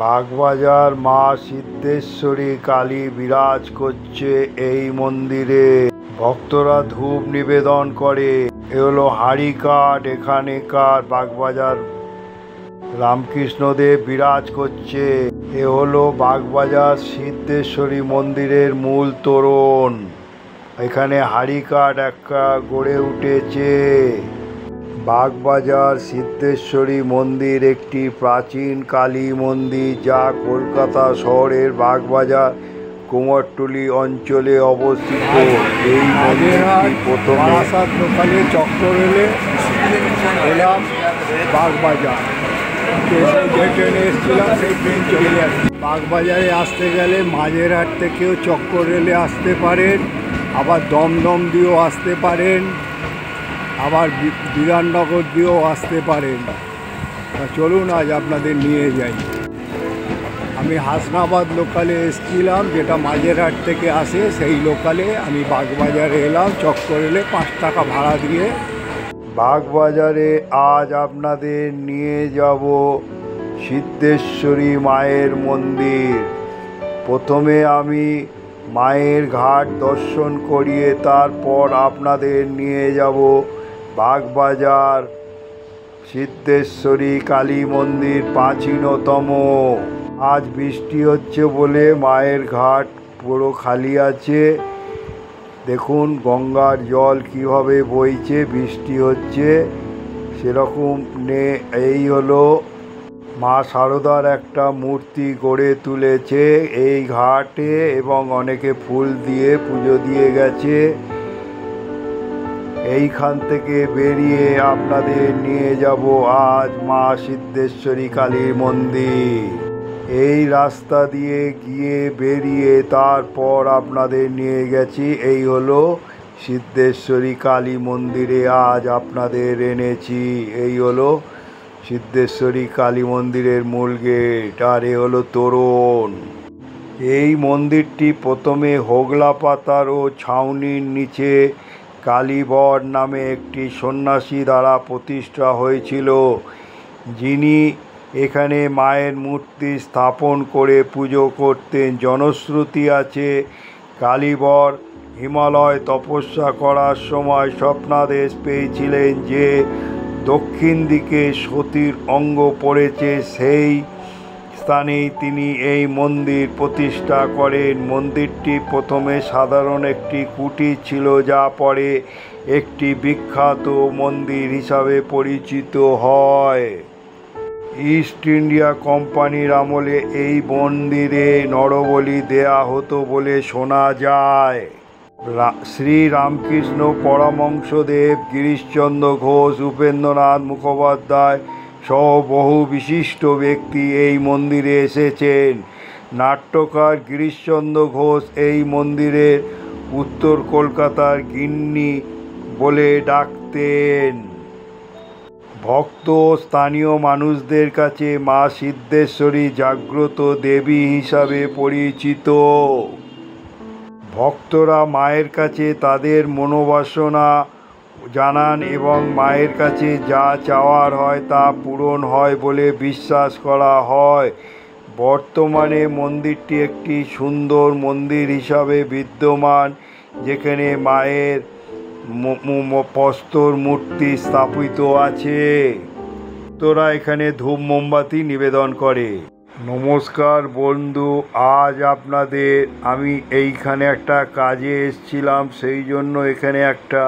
বাগবাজার মা সিদ্ধেশ্বরী কালী বিরাজ করছে এই মন্দিরে। ভক্তরা ধূপ নিবেদন করে। এ হলো হাড়িকাঠ। এখানেকার বাগবাজার রামকৃষ্ণদেব বিরাজ করছে। এ হলো বাগবাজার সিদ্ধেশ্বরী মন্দিরের মূল তোরণ। এখানে হাড়িকাঠ একটা গড়ে উঠেছে। বাগবাজার সিদ্ধেশ্বরী মন্দির একটি প্রাচীন কালী মন্দির যা কলকাতা শহরের বাগবাজার কুমোরটুলি অঞ্চলে অবস্থিত। এই মন্দিরটি প্রথমে সকালে চক্র রেলে এলাম বাগবাজার, যে ট্রেনে এসেছিলাম সেই ট্রেন চলে যাচ্ছে। বাগবাজারে আসতে গেলে মাঝেরহাট থেকেও চক্র রেলে আসতে পারেন, আবার দমদম দিয়েও আসতে পারেন, আবার বিধাননগর দিয়েও আসতে পারেন। চলুন আজ আপনাদের নিয়ে যাই। আমি হাসনাবাদ লোকালে এসেছিলাম, যেটা মাঝেরহাট থেকে আসে, সেই লোকালে আমি বাগবাজারে এলাম চক্র রেলে 5 টাকা ভাড়া দিয়ে। বাগবাজারে আজ আপনাদের নিয়ে যাব সিদ্ধেশ্বরী মায়ের মন্দির। প্রথমে আমি মায়ের ঘাট দর্শন করিয়ে তারপর আপনাদের নিয়ে যাব বাগবাজার সিদ্ধেশ্বরী কালী মন্দির, প্রাচীনতম। আজ বৃষ্টি হচ্ছে বলে মায়ের ঘাট পুরো খালি আছে। দেখুন গঙ্গার জল কিভাবে বইছে, বৃষ্টি হচ্ছে সেরকম এই হলো মা শারদার একটা মূর্তি গড়ে তুলেছে এই ঘাটে, এবং অনেকে ফুল দিয়ে পুজো দিয়ে গেছে। এইখান থেকে বেরিয়ে আপনাদের নিয়ে যাব আজ মা সিদ্ধেশ্বরী কালীর মন্দির। এই রাস্তা দিয়ে গিয়ে বেরিয়ে তারপর আপনাদের নিয়ে গেছি। এই হলো সিদ্ধেশ্বরী কালী মন্দিরে আজ আপনাদের এনেছি। এই হলো সিদ্ধেশ্বরী কালী মন্দিরের মূল গেট, আর এ হলো তোরণ। এই মন্দিরটি প্রথমে হোগলা পাতার ও ছাউনির নিচে কালীবর নামে একটি সন্ন্যাসী দ্বারা প্রতিষ্ঠা হয়েছিল, যিনি এখানে মায়ের মূর্তি স্থাপন করে পুজো করতেন। জনশ্রুতি আছে কালীবর হিমালয় তপস্যা করার সময় স্বপ্নাদেশ পেয়েছিলেন যে দক্ষিণ দিকে সতীর অঙ্গ পড়েছে, সেই স্থানেই তিনি এই মন্দির প্রতিষ্ঠা করেন। মন্দিরটি প্রথমে সাধারণ একটি কুটির ছিল, যা পরে একটি বিখ্যাত মন্দির হিসাবে পরিচিত হয়। ইস্ট ইন্ডিয়া কোম্পানির আমলে এই মন্দিরে নরবলি দেয়া হতো বলে শোনা যায়। শ্রী রামকৃষ্ণ পরমহংসদেব, গিরিশচন্দ্র ঘোষ, উপেন্দ্রনাথ মুখোপাধ্যায় সহ বহু বিশিষ্ট ব্যক্তি এই মন্দিরে এসেছেন। নাট্যকার গিরিশচন্দ্র ঘোষ এই মন্দিরের উত্তর কলকাতার গিন্নি বলে ডাকতেন। ভক্ত স্থানীয় মানুষদের কাছে মা সিদ্ধেশ্বরী জাগ্রত দেবী হিসাবে পরিচিত। ভক্তরা মায়ের কাছে তাদের মনোবাসনা জানান এবং মায়ের কাছে যা চাওয়ার হয় তা পূরণ হয় বলে বিশ্বাস করা হয়। বর্তমানে মন্দিরটি একটি সুন্দর মন্দির হিসাবে বিদ্যমান, যেখানে মায়ের প্রস্তর মূর্তি স্থাপিত আছে। তোরা এখানে ধূপ মোমবাতি নিবেদন করে। নমস্কার বন্ধু, আজ আপনাদের আমি এইখানে একটা কাজে এসেছিলাম, সেই জন্য এখানে একটা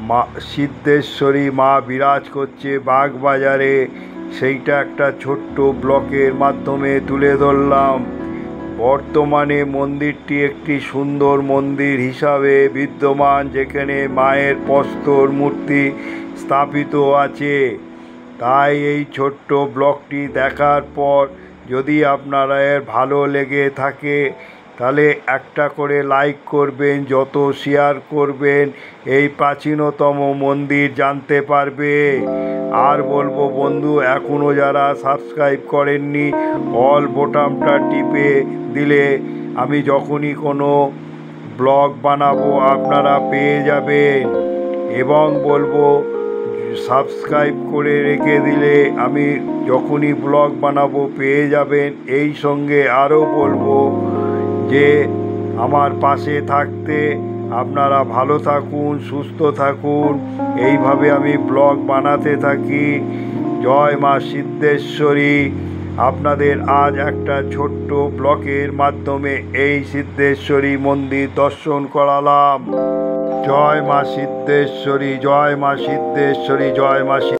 মা সিদ্ধেশ্বরী মা বিরাজ করছে বাগবাজারে, সেইটা একটা ছোট্ট ব্লকের মাধ্যমে তুলে ধরলাম। বর্তমানে মন্দিরটি একটি সুন্দর মন্দির হিসাবে বিদ্যমান, যেখানে মায়ের প্রস্তর মূর্তি স্থাপিত আছে। তাই এই ছোট্ট ব্লগটি দেখার পর যদি আপনারা ভালো লেগে থাকে তাহলে একটা করে লাইক করবেন, যত শেয়ার করবেন এই প্রাচীনতম মন্দির জানতে পারবে। আর বলবো বন্ধু, এখনও যারা সাবস্ক্রাইব করেননি অল বোতামটা টিপে দিলে আমি যখনই কোনো ব্লগ বানাবো আপনারা পেয়ে যাবেন। এবং বলবো সাবস্ক্রাইব করে রেখে দিলে আমি যখনই ব্লগ বানাবো পেয়ে যাবেন। এই সঙ্গে আরও বলবো যে আমার পাশে থাকতে আপনারা ভালো থাকুন, সুস্থ থাকুন। এইভাবে আমি ব্লগ বানাতে থাকি। জয় মা সিদ্ধেশ্বরী। আপনাদের আজ একটা ছোট্ট ব্লগের মাধ্যমে এই সিদ্ধেশ্বরী মন্দির দর্শন করালাম। জয় মা সিদ্ধেশ্বরী, জয় মা সিদ্ধেশ্বরী, জয় মা